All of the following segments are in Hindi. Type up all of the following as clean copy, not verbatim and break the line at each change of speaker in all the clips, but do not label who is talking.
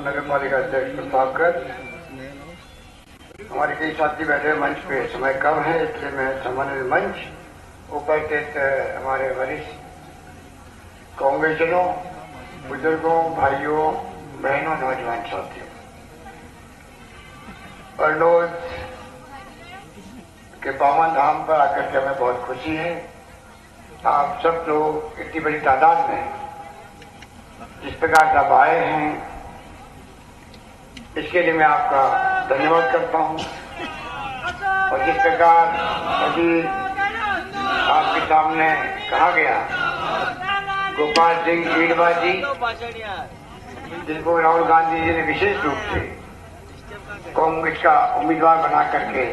नगर पालिका अध्यक्ष प्रतापगढ़, हमारे कई साथी बैठे मंच पे, समय कम है इसलिए मैं सम्मानित मंच उपस्थित हमारे वरिष्ठ कांग्रेसजनों, बुजुर्गों, भाइयों, बहनों, नौजवान साथियों, अरनोद के पावन धाम पर आकर के हमें बहुत खुशी है। आप सब लोग इतनी बड़ी तादाद में जिस प्रकार से आप आए हैं, इसके लिए मैं आपका धन्यवाद करता हूं। और जिस प्रकार अभी आपके सामने कहा गया, गोपाल सिंह ईडवा जी, जिनको राहुल गांधी जी ने विशेष रूप से कांग्रेस का उम्मीदवार बना करके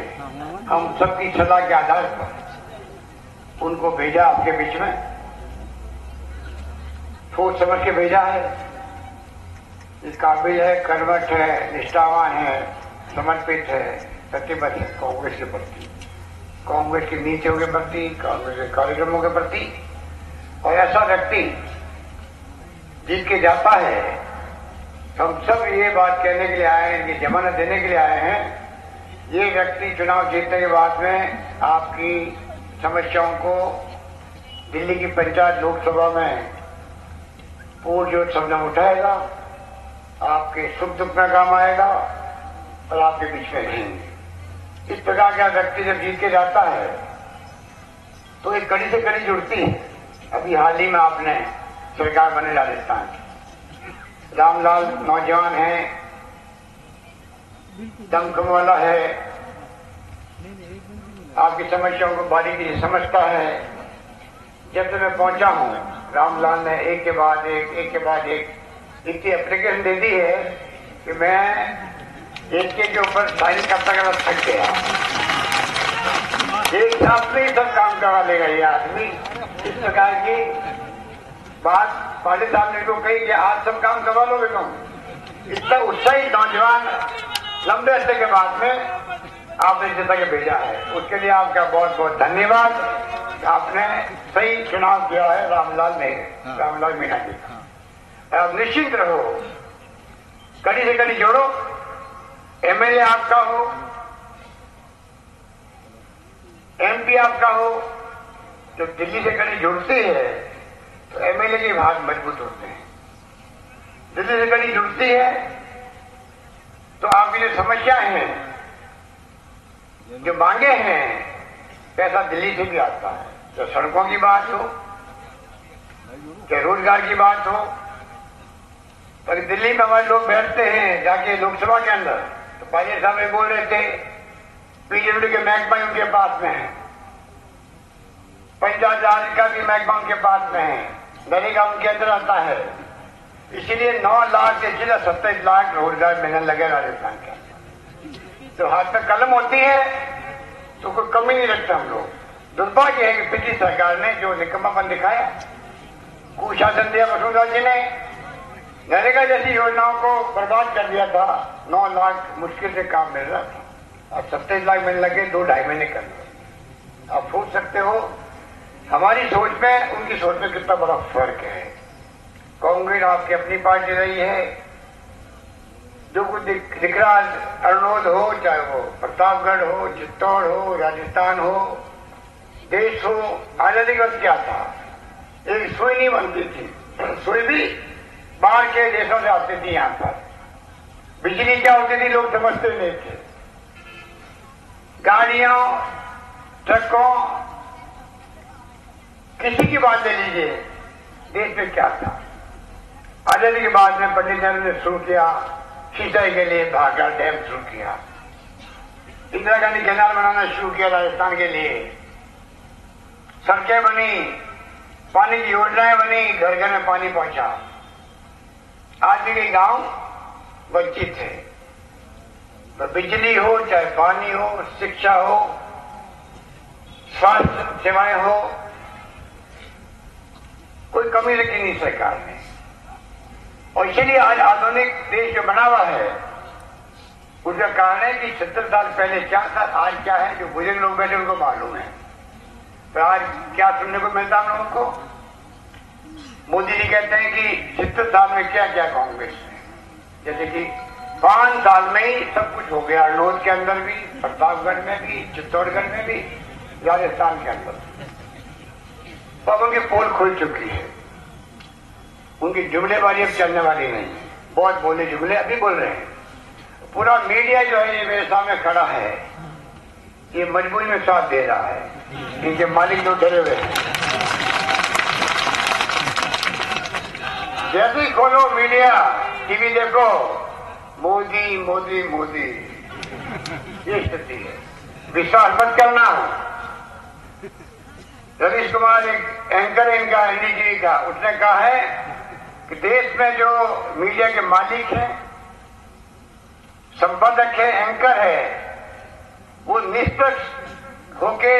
हम सबकी सलाह के आधार पर उनको भेजा आपके बीच में, सोच समझ के भेजा है। इस काबिल है, कर्मठ है, निष्ठावान है, समर्पित है, प्रतिबद्ध है कांग्रेस के प्रति, कांग्रेस की नीतियों के प्रति, कांग्रेस के कार्यक्रमों के प्रति। और ऐसा व्यक्ति जीत के जाता है। हम सब ये बात कहने के लिए आए हैं, कि जमानत देने के लिए आए हैं, ये व्यक्ति चुनाव जीतने के बाद में आपकी समस्याओं को दिल्ली की पंचायत लोकसभा में पूर्णजोर शब्द में उठाएगा, आपके सुख दुख में काम आएगा और आपके बीच में रहेंगे। इस प्रकार का व्यक्ति जब जीत के जाता है तो एक कड़ी से कड़ी जुड़ती है। अभी हाल ही में आपने सरकार बने राजस्थान की, रामलाल नौजवान है, दमखम वाला है, आपकी समस्याओं को बारीकी से समझता है। जब तक मैं पहुंचा हूं, रामलाल ने एक के बाद एक इतनी एप्लीकेशन दे दी है कि मैं एक के ऊपर साइन करता करता थक गया। एक साथ में ही सब काम करवा लेगा ये आदमी। इस प्रकार की बात पाटिल साहब ने को कही कि आज सब काम करवा लोगे तुम। इतना उत्साही नौजवान लंबे अरसे के बाद में आपने जिता के भेजा है, उसके लिए आपका बहुत बहुत धन्यवाद। आपने सही चुनाव किया है रामलाल मीणा जी का। आप निश्चिंत रहो, कड़ी से कड़ी जोड़ो। एमएलए आपका हो, एमपी आपका हो, तो दिल्ली से कड़ी जुड़ती है तो एमएलए के हाथ मजबूत होते हैं। दिल्ली से कड़ी जुड़ती है तो आपकी जो समस्याएं हैं, जो मांगे हैं, पैसा दिल्ली से भी आता है। तो सड़कों की बात हो, चाहे रोजगार की बात हो, पर दिल्ली में हमारे लोग बैठते हैं जाके लोकसभा के अंदर, तो पायलट साहब बोल रहे थे पीडब्ल्यूडी के महकमा उनके पास में है, पंचायत राज का भी महकमा उनके पास में है, नरेगा उनके अंदर आता है। इसीलिए 9 लाख से सीधा 27 लाख रोजगार मिलने लगे राजस्थान के अंदर। तो हाथ में कलम होती है तो कोई कमी नहीं रखता हम लोग। दुर्भाग्य है कि पिछली सरकार ने जो निकम्मापन दिखाया, कुशासन दिया वसुंधरा जी ने, नरेगा जैसी योजनाओं को बर्बाद कर दिया था। 9 लाख मुश्किल से काम मिल रहा था, अब 27 लाख मिलने लगे 2-2.5 महीने कर लो। आप सोच सकते हो हमारी सोच में उनकी सोच में कितना बड़ा फर्क है। कांग्रेस आपकी अपनी पार्टी रही है, जो कुछ दिख रहा, अरनोद हो, चाहे वो प्रतापगढ़ हो, चित्तौड़ हो, राजस्थान हो, देश हो, आजादी का क्या था, एक सुई नहीं बनती थी। सुई भी बाहर के देशों से आती थी। यहां पर बिजली क्या होती थी लोग समझते नहीं थे। गाड़ियों, ट्रकों, किसी की बात ले लीजिए, देश में क्या था। आजादी के बाद में पंडित नेहरू ने शुरू किया, सिंचाई के लिए भाखड़ा डैम शुरू किया, इंदिरा गांधी कैनाल बनाना शुरू किया राजस्थान के लिए, सड़कें बनी, पानी की योजनाएं बनी, घर घर में पानी पहुंचा। आज भी कई गांव वंचित है, तो बिजली हो, चाहे पानी हो, शिक्षा हो, स्वास्थ्य सेवाएं हो, कोई कमी रखी नहीं सरकार ने। और इसलिए आज आधुनिक देश जो बना हुआ है, उसका कारण है कि 70 साल पहले क्या था, आज क्या है। जो बुजुर्ग लोग बैठे उनको मालूम है। तो आज क्या सुनने को मिलता हम लोगों को, मोदी जी कहते हैं कि 70 साल में क्या क्या कांग्रेस है। जैसे कि 5 साल में ही सब कुछ हो गया, अरनोद के अंदर भी, प्रतापगढ़ में भी, चित्तौड़गढ़ में भी, राजस्थान के अंदर। अब उनकी पोल खुल चुकी है, उनकी जुमलेबाजी अब चलने वाली नहीं है। बहुत बोले जुमले अभी बोल रहे हैं। पूरा मीडिया जो है ये मेरे सामने खड़ा है, ये मजबूरी में साथ दे रहा है, इनके मालिक जो डरे हुए हैं। जैसे ही खोलो मीडिया, टीवी देखो, मोदी मोदी मोदी, ये स्थिति है। विश्वास मत करना। रवीश कुमार एक एंकर है इनका, एनडीटीवी का, उसने कहा है कि देश में जो मीडिया के मालिक हैं, संपादक है, एंकर है, वो निष्पक्ष होके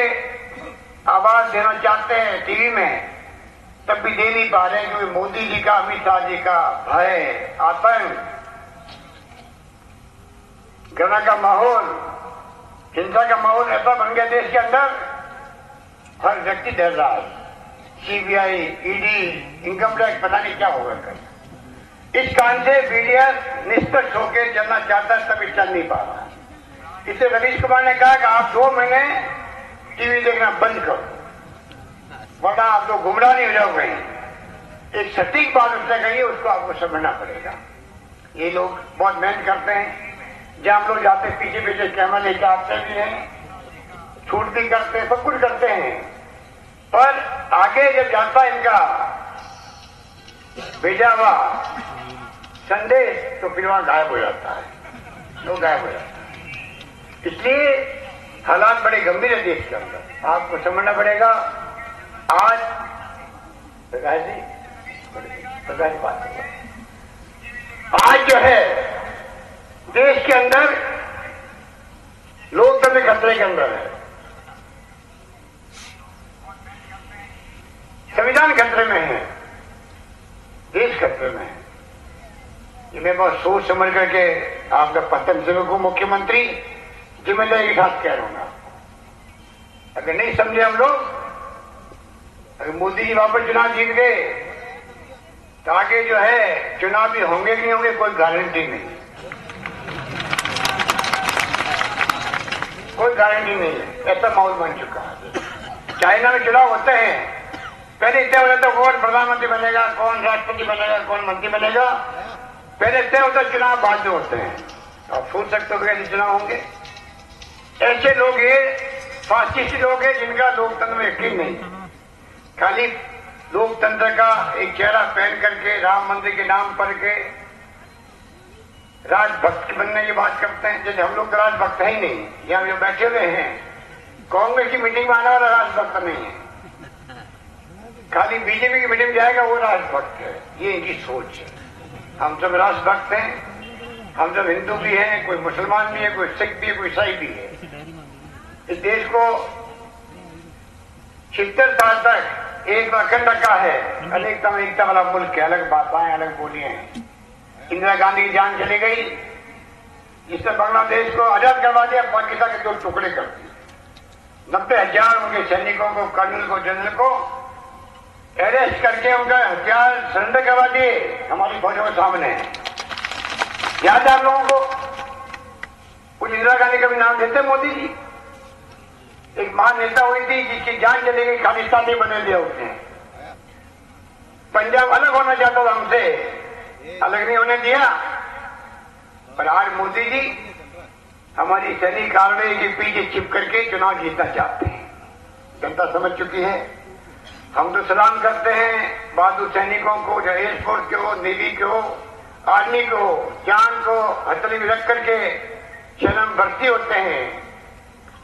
आवाज देना चाहते हैं टीवी में, तब भी दे नहीं पा रहे क्योंकि मोदी जी का, अमित शाह जी का भय, आतंक, घृणा का माहौल, हिंसा का माहौल ऐसा बन गया देश के अंदर, हर व्यक्ति डर रहा है। सीबीआई, ईडी, इनकम टैक्स, पता नहीं क्या होगा कल। इस कारण से मीडिया निष्पक्ष होकर चलना चाहता है, तभी चल नहीं पा रहा। इससे रवीश कुमार ने कहा कि आप 2 महीने टीवी देखना बंद करो, वरना आप लोग गुमराह नहीं हो जाओगे। एक सटीक बात उसने कही है, उसको आपको समझना पड़ेगा। ये लोग बहुत मेहनत करते हैं, जहां हम लोग जाते पीछे पीछे कैमरा लेके आते भी हैं, छूट भी करते हैं, सब कुछ करते हैं, पर आगे जब जाता है इनका भेजा हुआ संदेश, तो फिर वहां गायब हो जाता है, तो गायब हो जाता है। इसलिए हालात बड़े गंभीर है देश के अंदर, आपको समझना पड़ेगा। आज प्रकाश जी बात करें, आज जो है देश के अंदर लोकतंत्र खतरे के अंदर है, संविधान खतरे में है, देश खतरे में है। ये मैं बहुत सोच समझ करके आपका पतन सेवक को मुख्यमंत्री जिम्मेदारी के साथ कह रहा हूं। अगर नहीं समझे हम लोग, अगर मोदी जी वापस चुनाव जीत गए तो आगे जो है चुनाव भी होंगे कि नहीं होंगे कोई गारंटी नहीं, कोई गारंटी नहीं है। ऐसा माहौल बन चुका है। चाइना में चुनाव होते हैं, पहले तय हो जाता कौन प्रधानमंत्री बनेगा, कौन राष्ट्रपति बनेगा, कौन मंत्री बनेगा, पहले तय होता चुनाव, बाद में होते हैं। आप सोच सकते हो कैसे चुनाव होंगे। ऐसे लोग ये फासिस्ट लोग हैं जिनका लोकतंत्र में यकीन नहीं, खाली लोकतंत्र का एक चेहरा पहन करके राम मंदिर के नाम पर के राजभक्त बनने की बात करते हैं। जैसे हम लोग तो राजभक्त है ही नहीं, यहाँ जो बैठे हुए हैं कांग्रेस की मीटिंग में आने वाला राजभक्त नहीं है, खाली बीजेपी की मीटिंग जाएगा वो राजभक्त है। ये इनकी सोच है। हम सब राजभक्त हैं, हम सब हिंदू भी हैं, कोई मुसलमान भी है, कोई सिख भी है, कोई ईसाई भी है। इस देश को 76 साल तक एक अखंड रखा है, अनेकता में एकता वाला मुल्क है, अलग भाषाएं, अलग बोलियां हैं। इंदिरा गांधी की जान चली गई, जिसने बांग्लादेश को आजाद करवा दिया, पाकिस्तान के 2 टुकड़े कर दिए। 90,000 उनके सैनिकों को, कर्नल को, जनरल को अरेस्ट करके उनका हथियार सरेंडर करवा दिए हमारी फौजों के सामने। याद है आप लोगों को? कुछ इंदिरा गांधी का भी नाम देते मोदी जी? एक महान नेता हुई थी जिसकी जान चली गई, खालिस्तान नहीं बने दिया उसने। पंजाब अलग होना चाहता था हमसे, अलग नहीं होने दिया। पर आज मोदी जी हमारी सैनिक कार्रवाई के पीछे छिप करके चुनाव जीतना चाहते हैं। जनता समझ चुकी है। हम तो सलाम करते हैं बहादुर सैनिकों को, जो एयरफोर्स के हो, नेवी के हो, आर्मी को, जान को हथेली में रख करके शरण भर्ती होते हैं,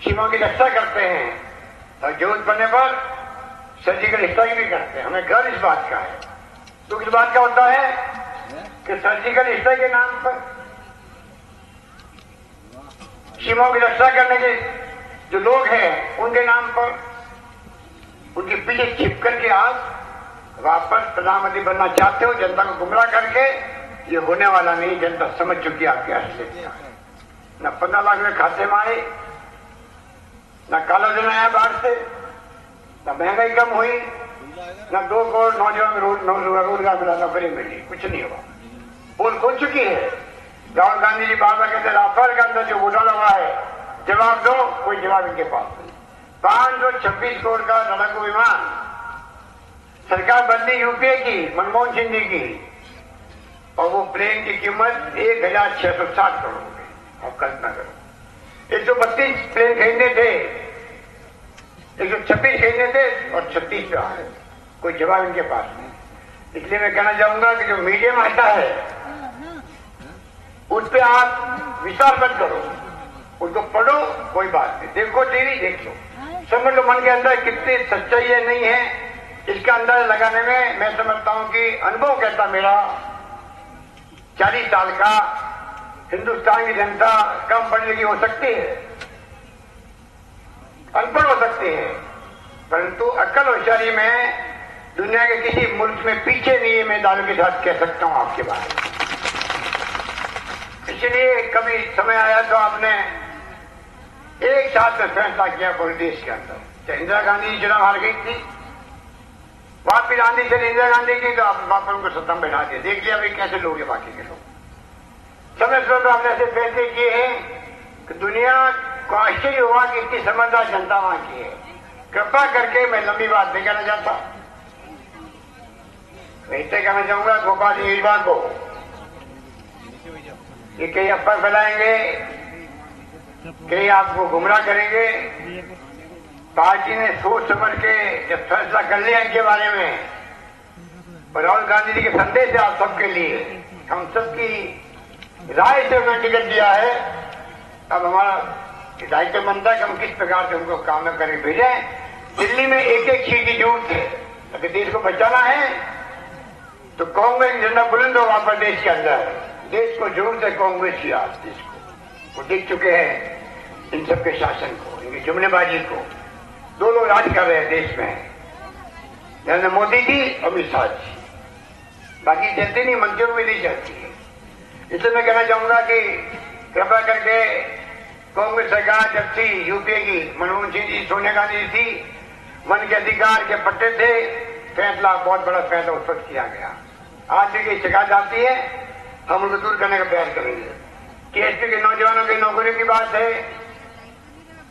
सीमा की रक्षा करते हैं और जरूरत पड़ने पर सर्जिकल स्ट्राइक भी करते हैं। हमें गर्व इस बात का है। तो इस बात का होता है कि सर्जिकल स्ट्राइक के नाम पर सीमाओं की रक्षा करने के जो लोग हैं उनके नाम पर उनके पीछे छिप करके आप वापस प्रधानमंत्री बनना चाहते हो, जनता को गुमराह करके। ये होने वाला नहीं, जनता समझ चुकी है आपके असलियत। न 15 लाख में खाते में आए, न काला धन आया बाहर से, न महंगाई कम हुई, न 2 करोड़ नौजवान रोजगार मिला, नौकरी मिली, कुछ नहीं हुआ। पोल खुल चुकी है। राहुल गांधी जी बार बार कहते राफेल के अंदर जो घोटाला हुआ है जवाब दो, कोई जवाब इनके पास नहीं। 526 करोड़ का लड़ाकू विमान, सरकार बदली यूपीए की, मनमोहन सिंह जी की, और वो प्लेन की कीमत 1660 करोड़ हो गई। आप कल्पना करो, 132 प्लेन खरीदने थे, 126 खरीदने थे और 36 पे आ गए, कोई जवाब इनके पास नहीं। इसलिए मैं कहना चाहूंगा कि जो मीडियम आता है उस पर आप विश्वास मत करो, उसको पढ़ो, कोई बात नहीं, देखो टीवी देख लो, समझ लो मन के अंदर कितनी सच्चाई है नहीं है, इसका अंदाजा लगाने में मैं समझता हूं कि अनुभव कहता मेरा 40 साल का, हिंदुस्तान की जनता कम पढ़ी लिखी हो सकती है, अनपढ़ हो सकती है, परंतु अक्ल होशियारी में दुनिया के किसी मुल्क में पीछे नहीं है, मैं दावे के साथ कह सकता हूं आपके बारे में। इसलिए कभी समय आया तो आपने एक साथ में फैसला किया पूरे देश के अंदर। चाहे इंदिरा गांधी जी चुनाव हार गई थी, वापसी गांधी चली इंदिरा गांधी की, तो आप वापस उनको सत्ता में बैठा दिया। देख लिया भाई कैसे लोग हैं बाकी के लोग। समय समय पर आपने ऐसे फैसले किए हैं कि दुनिया को आश्चर्य हुआ कि इतनी समझदार जनता वहां की है। कृपा करके मैं लंबी बात नहीं कहना चाहता, मैं इतने कहना चाहूंगा गोपाल जी ईरबाग को, ये कहीं अफवाह फैलाएंगे, कहीं आपको गुमराह करेंगे। पार्टी ने सोच समझ के जब फैसला कर लिया इनके बारे में, और राहुल गांधी जी के संदेश है आप सबके लिए, हम सबकी राय से उन्हें टिकट दिया है। अब हमारा दायित्व बनता है कि हम किस प्रकार से उनको काम में करके भेजें। दिल्ली में एक एक सीट की जरूरत है, अगर देश को बचाना है तो कांग्रेस झंडा बुलंद हो वहां पर देश के अंदर। देश को जरूरत है कांग्रेस की, आज देश को वो देख चुके हैं इन सबके शासन को, इनकी जुमलेबाजी को। दो लोग राज कर रहे हैं देश में, नरेंद्र मोदी जी, अमित शाह जी, बाकी चलती नहीं, मंत्रियों में नहीं चलती है। इसलिए मैं कहना चाहूंगा कि कृपा करके कांग्रेस सरकार जब थी यूपीए की, मनमोहन सिंह जी, सोनिया गांधी जी थी, मन के अधिकार के पट्टे थे, फैसला बहुत बड़ा फैसला उस वक्त किया गया। आज भी शिकायत आती है, हम उनको दूर करने का प्रयास करेंगे। केएसपी के नौजवानों की नौकरियों की बात है,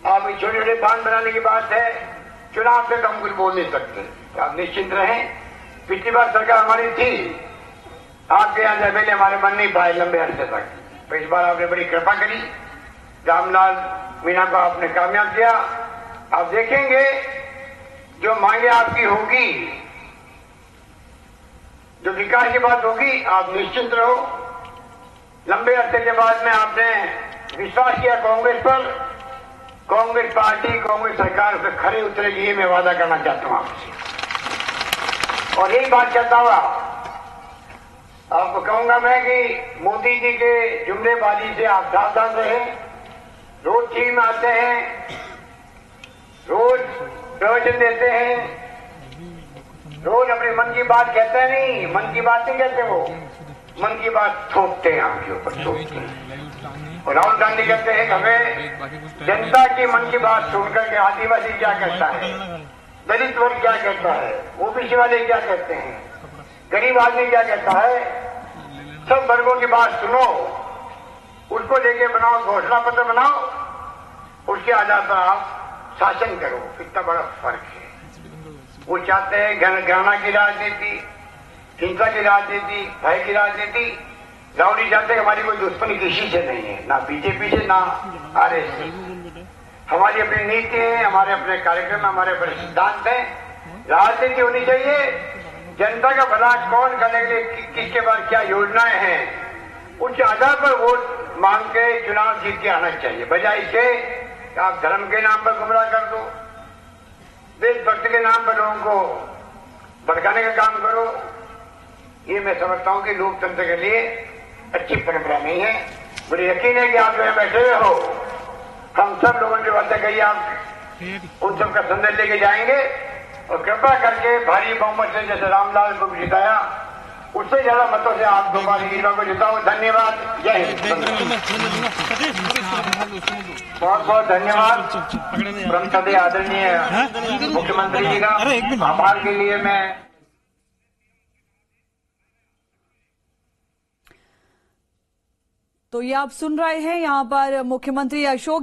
आप छोटे छोटे बांध बनाने की बात है, चुनाव से तो हम कुछ बोल नहीं सकते, तो आप निश्चिंत रहें। पिछली बार सरकार हमारी थी, आपके यहाँ से पहले हमारे मन नहीं पाए लंबे अरसे तक, तो इस बार आपने बड़ी कृपा करी, रामलाल मीणा को आपने कामयाब किया। आप देखेंगे जो मांगे आपकी होगी, जो विकास की बात होगी, आप निश्चिंत रहो। लंबे अरसे के बाद में आपने विश्वास किया कांग्रेस पर, कांग्रेस पार्टी, कांग्रेस सरकार उस पर खड़े उतरेगी, ये मैं वादा करना चाहता हूं आपसे। और यही बात कहता हुआ आपको कहूंगा मैं कि मोदी जी के जुमलेबाजी से आप सावधान रहें। रोज टीवी में आते हैं, रोज प्रवचन देते हैं, रोज अपने मन की बात कहते हैं, नहीं मन की बात नहीं कहते, वो मन की बात थोपते हैं आपके ऊपर, थोपते हैं। और राहुल गांधी कहते हैं हमें जनता की मन की बात सुनकर के आदिवासी क्या कहता है, दलित वर्ग क्या कहता है, ओबीसी वाले क्या कहते हैं, गरीब आदमी क्या कहता है, सब वर्गों की बात सुनो, उसको लेके बनाओ, घोषणा पत्र बनाओ, उसके आधार पर आप शासन करो। कितना बड़ा फर्क है। वो चाहते हैं घृणा की राजनीति, हिंसा की राजनीति, भय की राजनीति। राहुल जी चाहते हैं हमारी कोई दुश्मनी किसी से नहीं है, ना बीजेपी से, ना आरएसएस। हमारी अपनी नीति है, हमारे अपने कार्यक्रम, हमारे अपने सिद्धांत हैं। राजनीति होनी चाहिए, जनता का भला कौन करने के लिए किसके पास क्या योजनाएं हैं, उस आधार पर वोट मांग के चुनाव जीत के आना चाहिए। बजाय इसके आप धर्म के नाम पर गुमराह कर दो, देशभक्ति के नाम पर लोगों को भड़काने का काम करो, ये मैं समझता हूं कि लोकतंत्र के लिए अच्छी परंपरा नहीं है। मुझे यकीन है कि आप जो बैठे हुए हो, हम सब लोगों की बातें कही, आप उन सबका संदेश लेके जाएंगे और कृपा करके भारी बहुमत से जैसे रामलाल को जिताया, उससे ज्यादा मतों से आप गोपाल ईरबाग को जिताओ। धन्यवाद, जय हिंद। बहुत बहुत धन्यवाद परम सदे आदरणीय मुख्यमंत्री जी का। आभार के लिए मैं
तो ये आप सुन रहे हैं, यहाँ पर मुख्यमंत्री अशोक